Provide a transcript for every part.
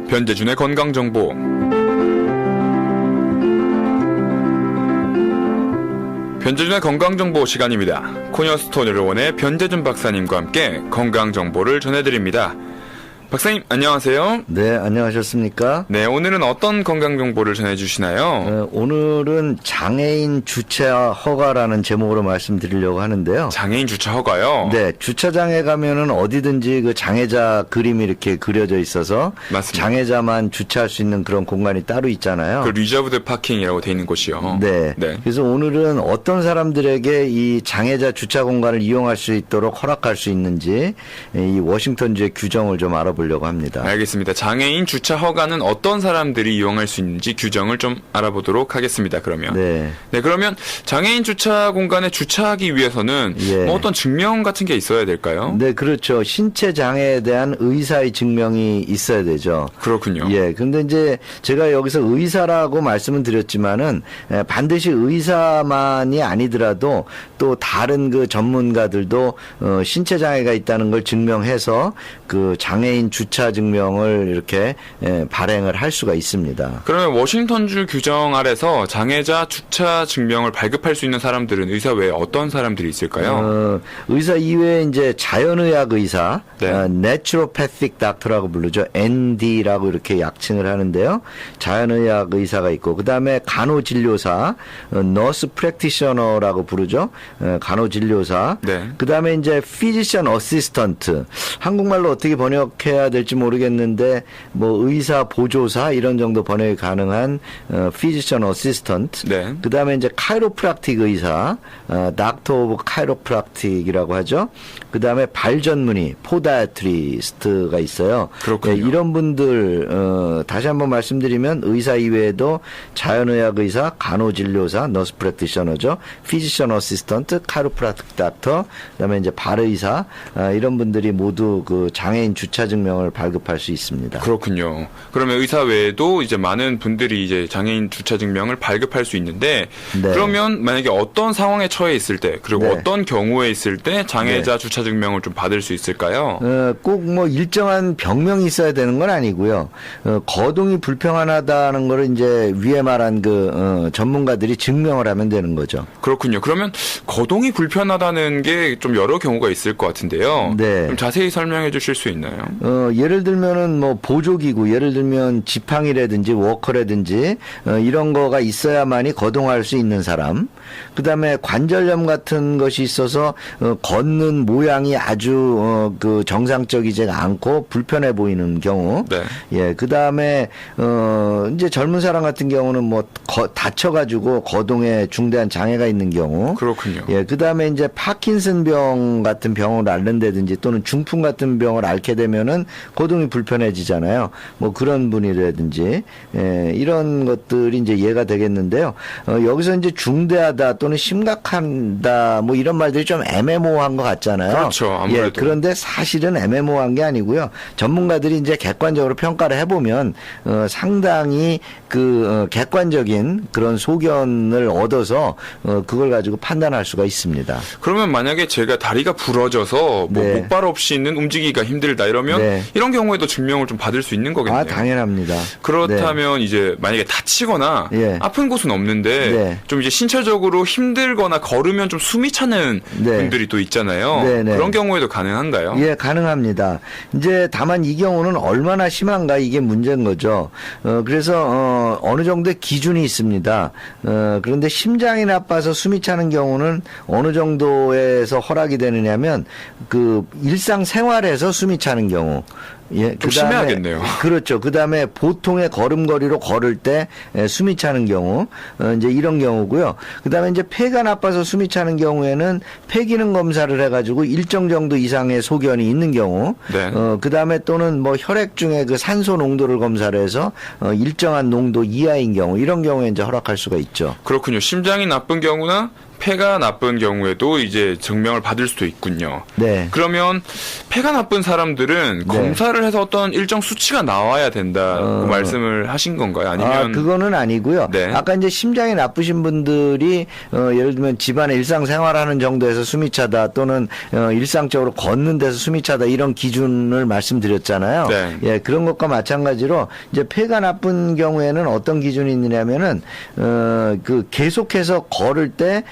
변재준의 건강정보. 변재준의 건강정보 시간입니다. 코니어스톤 의료원의 변재준 박사님과 함께 건강정보를 전해드립니다. 박사님, 안녕하세요. 네, 안녕하셨습니까? 네, 오늘은 어떤 건강정보를 전해주시나요? 오늘은 장애인 주차 허가라는 제목으로 말씀드리려고 하는데요. 장애인 주차 허가요? 네, 주차장에 가면은 어디든지 그 장애자 그림이 이렇게 그려져 있어서 맞습니다. 장애자만 주차할 수 있는 그런 공간이 따로 있잖아요. 그 리저브드 파킹이라고 돼 있는 곳이요. 네. 그래서 오늘은 어떤 사람들에게 이 장애자 주차 공간을 이용할 수 있도록 허락할 수 있는지 이 워싱턴주의 규정을 좀 알아보려고 합니다. 알겠습니다. 장애인 주차 허가는 어떤 사람들이 이용할 수 있는지 규정을 좀 알아보도록 하겠습니다. 그러면. 네. 네, 그러면 장애인 주차 공간에 주차하기 위해서는 뭐 어떤 증명 같은 게 있어야 될까요? 네, 그렇죠. 신체 장애에 대한 의사의 증명이 있어야 되죠. 그렇군요. 예. 근데 이제 제가 여기서 의사라고 말씀은 드렸지만은 반드시 의사만이 아니더라도 또 다른 그 전문가들도 신체 장애가 있다는 걸 증명해서 그 장애인 주차 증명을 이렇게 발행을 할 수가 있습니다. 그러면 워싱턴주 규정 아래서 장애자 주차 증명을 발급할 수 있는 사람들은 의사 외에 어떤 사람들이 있을까요? 의사 이외에 이제 자연의학 의사, 네. Naturopathic Doctor라고 부르죠. ND라고 이렇게 약칭을 하는데요. 자연의학 의사가 있고, 그 다음에 간호진료사, Nurse Practitioner라고 부르죠. 간호진료사. 네. 그 다음에 이제 Physician Assistant. 한국말로 어떻게 번역해야 될지 모르겠는데, 뭐 의사 보조사 이런 정도 번역이 가능한 Physician Assistant. 네. 그 다음에 이제 Chiropractic 의사, Doctor of Chiropractic이라고 하죠. 그 다음에 발 전문의, 포다트리스트가 있어요. 그렇군요. 네, 이런 분들 다시 한번 말씀드리면 의사 이외에도 자연의학 의사, 간호진료사, 너스 프랙티셔너죠, 피지션 어시스턴트, 카이로프라틱 닥터, 그다음에 이제 발의사 이런 분들이 모두 그 장애인 주차 증명을 발급할 수 있습니다. 그렇군요. 그러면 의사 외에도 이제 많은 분들이 이제 장애인 주차 증명을 발급할 수 있는데 네. 그러면 만약에 어떤 상황에 처해 있을 때 그리고 네. 어떤 경우에 있을 때 장애자 네. 주차 증명을 좀 받을 수 있을까요? 꼭 뭐 일정한 병명이 있어야 되는 건 아니고요. 거동이 불편하다는 거를 이제 위에 말한 그 전문가들이 증명을 하면 되는 거죠. 그렇군요. 그러면 거동이 불편하다는 게 좀 여러 경우가 있을 것 같은데요. 네. 좀 자세히 설명해 주실 수 있나요? 예를 들면은 뭐 보조기구, 예를 들면 지팡이라든지 워커라든지 이런 거가 있어야만이 거동할 수 있는 사람. 그다음에 관절염 같은 것이 있어서 걷는 모양이 아주 그 정상적이지 않고 불편해 보이는 경우. 네. 예, 그다음에 이제 젊은 사람 같은 경우는 뭐 다쳐가지고 거동에 중대한 장애가 있는 경우. 그렇군요. 예, 그다음에 이제 파킨슨병 같은 병을 앓는다든지 또는 중풍 같은 병을 앓게 되면은 거동이 불편해지잖아요. 뭐 그런 분이라든지 이런 것들이 이제 이해가 되겠는데요. 여기서 이제 중대하다 또는 심각하다 뭐 이런 말들이 좀 애매모호한 것 같잖아요. 그렇죠. 아무래도. 예, 그런데 사실은 애매모호한 게 아니고요. 전문가들이 이제 객관적으로 평가를 해보면 상당히 그 객관적인 그런 소견을 얻어서 그걸 가지고 판단할 수가 있습니다. 그러면 만약에 제가 다리가 부러져서 뭐 네. 목발 없이는 움직이기가 힘들다 이러면 네. 이런 경우에도 증명을 좀 받을 수 있는 거겠네요. 아, 당연합니다. 그렇다면 이제 만약에 다치거나 예. 아픈 곳은 없는데 네. 좀 이제 신체적으로 힘들거나 걸으면 좀 숨이 차는 네. 분들이 또 있잖아요. 네, 네. 그런 경우에도 가능한가요? 예, 가능합니다. 이제 다만 이 경우는 얼마나 심한가 이게 문제인 거죠. 그래서 어느 정도의 기준이 있습니다. 그런데 심장이 나빠서 숨이 차는 경우는 어느 정도에서 허락이 되느냐면 그 일상생활에서 숨이 차는 경우. 예, 좀 심해야겠네요. 그렇죠. 그 다음에 보통의 걸음걸이로 걸을 때 숨이 차는 경우, 이제 이런 경우고요. 그 다음에 이제 폐가 나빠서 숨이 차는 경우에는 폐기능 검사를 해가지고 일정 정도 이상의 소견이 있는 경우, 네. 그 다음에 또는 뭐 혈액 중에 그 산소 농도를 검사를 해서 일정한 농도 이하인 경우, 이런 경우에 이제 허락할 수가 있죠. 그렇군요. 심장이 나쁜 경우나 폐가 나쁜 경우에도 이제 증명을 받을 수도 있군요. 네. 그러면 폐가 나쁜 사람들은 네. 검사를 검사를 해서 어떤 일정 수치가 나와야 된다고 말씀을 하신 건가요? 아니면 그거는 아니고요. 네. 아까 이제 심장이 나쁘신 분들이 예를 들면 집안에 일상생활하는 정도에서 숨이 차다 또는 일상적으로 걷는 데서 숨이 차다 이런 기준을 말씀드렸잖아요. 네. 예, 그런 것과 마찬가지로 이제 폐가 나쁜 경우에는 어떤 기준이 있느냐면은 그 계속해서 걸을 때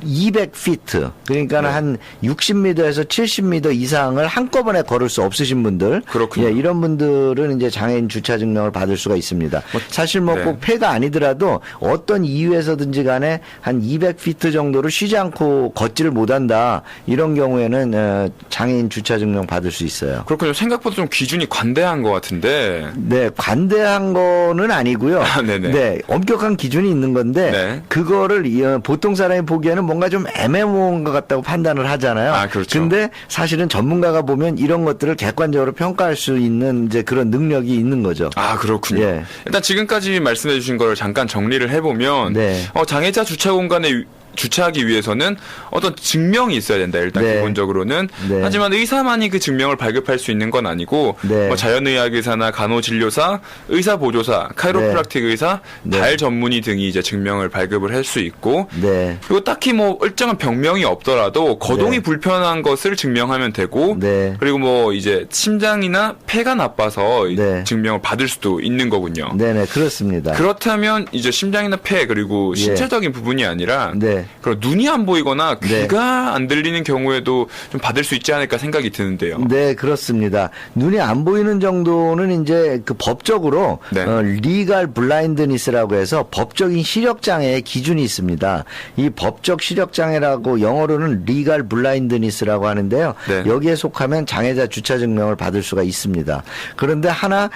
200피트 그러니까는 네. 한 60m에서 70m 이상을 한꺼번에 걸을 수 없으신 분들, 그렇군요. 예, 이런 분들은 이제 장애인 주차 증명을 받을 수가 있습니다. 사실 뭐 네. 꼭 폐가 아니더라도 어떤 이유에서든지 간에 한 200피트 정도를 쉬지 않고 걷지를 못한다 이런 경우에는 장애인 주차 증명 받을 수 있어요. 그렇군요. 생각보다 좀 기준이 관대한 것 같은데. 네, 관대한 거는 아니고요. 네네. 네, 엄격한 기준이 있는 건데 네. 그거를 보통 사람이 보기에는 뭔가 좀 애매모호한 것 같다고 판단을 하잖아요. 아, 그렇죠. 근데 사실은 전문가가 보면 이런 것들을 객관적으로 평가할 수 있는 이제 그런 능력이 있는 거죠. 아, 그렇군요. 예. 일단 지금까지 말씀해 주신 걸 잠깐 정리를 해보면 네. 장애자 주차 공간에 주차하기 위해서는 어떤 증명이 있어야 된다. 일단 네. 기본적으로는. 네. 하지만 의사만이 그 증명을 발급할 수 있는 건 아니고 네. 뭐 자연의학 의사나 간호진료사, 의사보조사, 카이로프락틱 의사, 네. 발 전문의 등이 이제 증명을 발급을 할 수 있고 네. 그리고 딱히 뭐 일정한 병명이 없더라도 거동이 네. 불편한 것을 증명하면 되고 네. 그리고 뭐 이제 심장이나 폐가 나빠서 네. 증명을 받을 수도 있는 거군요. 네네, 그렇습니다. 그렇다면 이제 심장이나 폐 그리고 예. 신체적인 부분이 아니라 네. 그럼 눈이 안 보이거나 네. 귀가 안 들리는 경우에도 좀 받을 수 있지 않을까 생각이 드는데요. 네, 그렇습니다. 눈이 안 보이는 정도는 이제 그 법적으로 네. 리갈 블라인드니스라고 해서 법적인 시력 장애의 기준이 있습니다. 이 법적 시력 장애라고 영어로는 리갈 블라인드니스라고 하는데요. 네. 여기에 속하면 장애자 주차 증명을 받을 수가 있습니다. 그런데 하나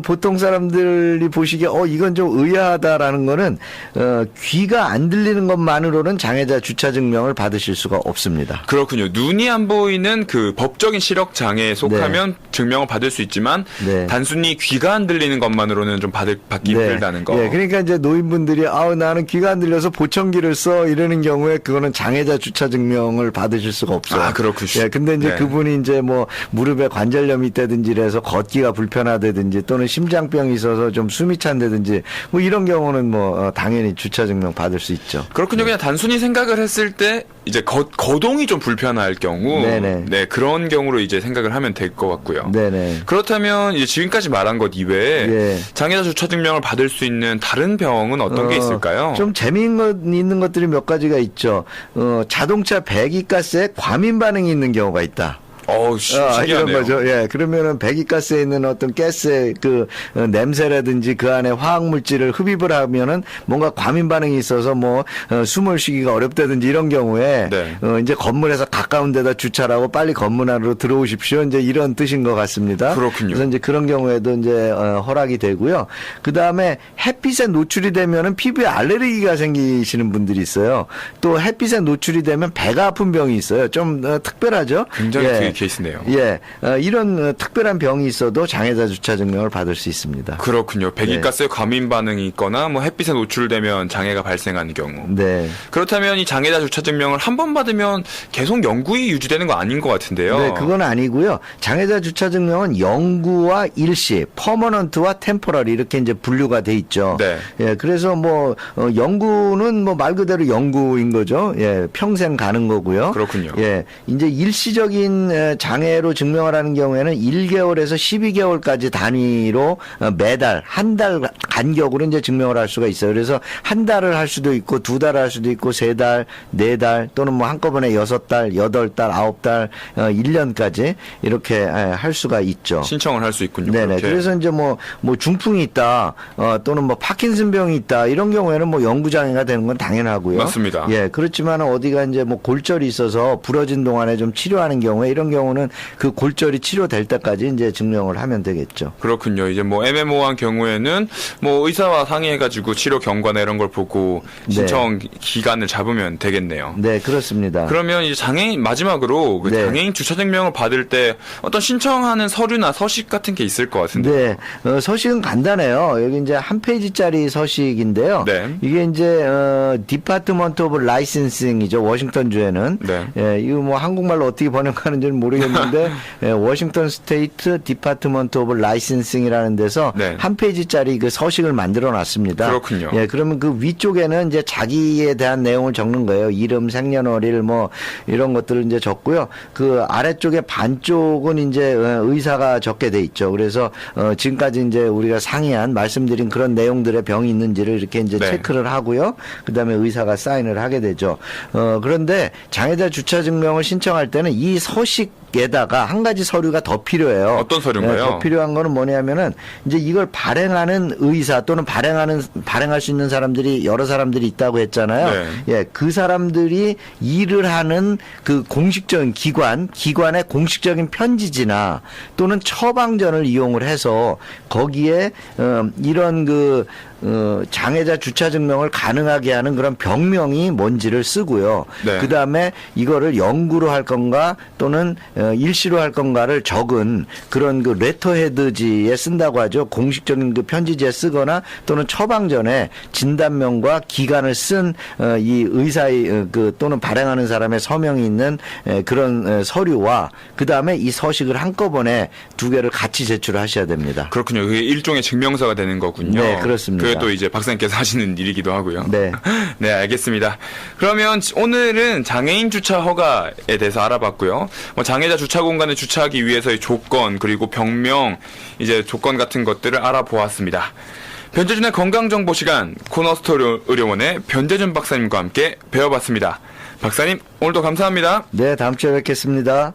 보통 사람들이 보시기에 이건 좀 의아하다라는 거는 귀가 안 들리는 것만으로는 장애자 주차 증명을 받으실 수가 없습니다. 그렇군요. 눈이 안 보이는 그 법적인 시력 장애에 속하면 증명을 받을 수 있지만 네. 단순히 귀가 안 들리는 것만으로는 좀 받기 힘들다는 거. 예, 그러니까 이제 노인분들이 나는 귀가 안 들려서 보청기를 써 이러는 경우에 그거는 장애자 주차 증명을 받으실 수가 없어요. 아, 그렇군요. 예, 근데 이제 네. 그분이 이제 뭐 무릎에 관절염이 있다든지 이래서 걷기가 불편하다든지 또는 심장병이 있어서 좀 숨이 찬다든지 뭐 이런 경우는 뭐 당연히 주차 증명 받을 수 있죠. 그렇군요. 그냥 단순히 생각을 했을 때 이제 거동이 좀 불편할 경우, 네네. 네 그런 경우로 이제 생각을 하면 될 것 같고요. 네네. 그렇다면 이제 지금까지 말한 것 이외에 예. 장애자 주차 증명을 받을 수 있는 다른 병은 어떤 게 있을까요? 좀 재미있는 것들이 몇 가지가 있죠. 자동차 배기가스에 과민 반응이 있는 경우가 있다. 이런 신기하네요. 거죠. 예, 그러면은 배기가스에 있는 어떤 가스의 그 냄새라든지 그 안에 화학 물질을 흡입을 하면은 뭔가 과민 반응이 있어서 뭐 숨을 쉬기가 어렵다든지 이런 경우에 네. 이제 건물에서 가까운 데다 주차하고 빨리 건물 안으로 들어오십시오. 이제 이런 뜻인 것 같습니다. 그렇군요. 그래서 이제 그런 경우에도 이제 허락이 되고요. 그 다음에 햇빛에 노출이 되면은 피부에 알레르기가 생기시는 분들이 있어요. 또 햇빛에 노출이 되면 배가 아픈 병이 있어요. 좀 특별하죠. 굉장히 예. 그 케이스네요. 예, 이런 특별한 병이 있어도 장애자 주차 증명을 받을 수 있습니다. 그렇군요. 배기가스에 과민 반응이 있거나 뭐 햇빛에 노출되면 장애가 발생하는 경우. 네. 그렇다면 이 장애자 주차 증명을 한 번 받으면 계속 영구히 유지되는 거 아닌 것 같은데요. 네, 그건 아니고요. 장애자 주차 증명은 영구와 일시, 퍼머넌트와 템포러리 이렇게 이제 분류가 돼 있죠. 네. 예, 그래서 뭐 영구는 뭐 말 그대로 영구인 거죠. 예, 평생 가는 거고요. 그렇군요. 예, 이제 일시적인 장애로 증명을 하는 경우에는 1개월에서 12개월까지 단위로 매달 한 달 간격으로 이제 증명을 할 수가 있어요. 그래서 한 달을 할 수도 있고 두 달을 할 수도 있고 세 달, 네 달 또는 뭐 한꺼번에 6달, 8달, 9달, 1년까지 이렇게 할 수가 있죠. 신청을 할 수 있군요. 네네. 그렇게. 그래서 이제 뭐 중풍이 있다, 또는 뭐 파킨슨병이 있다 이런 경우에는 뭐 영구 장애가 되는 건 당연하고요. 맞습니다. 예, 그렇지만 어디가 이제 뭐 골절이 있어서 부러진 동안에 좀 치료하는 경우에 이런 경우는 그 골절이 치료될 때까지 이제 증명을 하면 되겠죠. 그렇군요. 이제 뭐 애매모호한 경우에는 뭐 의사와 상의해가지고 치료 경과나 이런 걸 보고 신청 기간을 잡으면 되겠네요. 네, 그렇습니다. 그러면 이제 마지막으로 그 네. 장애인 주차 증명을 받을 때 어떤 신청하는 서류나 서식 같은 게 있을 것 같은데. 네, 서식은 간단해요. 여기 이제 한 페이지짜리 서식인데요. 네. 이게 이제 디파트먼트 오브 라이센싱이죠. 워싱턴 주에는. 네. 예, 이거 뭐 한국말로 어떻게 번역하는지는 모르겠는데 워싱턴 스테이트 디파트먼트 오브 라이센싱이라는 데서 네. 한 페이지짜리 그 서식을 만들어 놨습니다. 그렇군요. 예, 그러면 그 위쪽에는 이제 자기에 대한 내용을 적는 거예요. 이름, 생년월일 뭐 이런 것들을 이제 적고요. 그 아래쪽에 반쪽은 이제 의사가 적게 돼 있죠. 그래서 지금까지 이제 우리가 상의한 말씀드린 그런 내용들의 병이 있는지를 이렇게 이제 네. 체크를 하고요. 그다음에 의사가 사인을 하게 되죠. 그런데 장애자 주차 증명을 신청할 때는 이 서식에다가 한 가지 서류가 더 필요해요. 어떤 서류인가요? 더 필요한 거는 뭐냐면은 이제 이걸 발행하는 의사 또는 발행할 수 있는 사람들이 여러 사람들이 있다고 했잖아요. 네. 예, 그 사람들이 일을 하는 그 공식적인 기관의 공식적인 편지지나 또는 처방전을 이용을 해서 거기에 이런 그 장애자 주차 증명을 가능하게 하는 그런 병명이 뭔지를 쓰고요. 네. 그 다음에 이거를 영구로 할 건가 또는 일시로 할 건가를 적은 그런 그 레터헤드지에 쓴다고 하죠. 공식적인 그 편지지에 쓰거나 또는 처방전에 진단명과 기간을 쓴 이 의사의 그 또는 발행하는 사람의 서명이 있는 그런 서류와 그 다음에 이 서식을 한꺼번에 두 개를 같이 제출하셔야 됩니다. 그렇군요. 그게 일종의 증명서가 되는 거군요. 네, 그렇습니다. 그게 또 이제 박사님께서 하시는 일이기도 하고요. 네. 네, 알겠습니다. 그러면 오늘은 장애인 주차 허가에 대해서 알아봤고요. 뭐 장애자 주차 공간에 주차하기 위해서의 조건 그리고 병명 이제 조건 같은 것들을 알아보았습니다. 변재준의 건강정보 시간 코너스토리 의료원의 변재준 박사님과 함께 배워봤습니다. 박사님 오늘도 감사합니다. 네, 다음 주에 뵙겠습니다.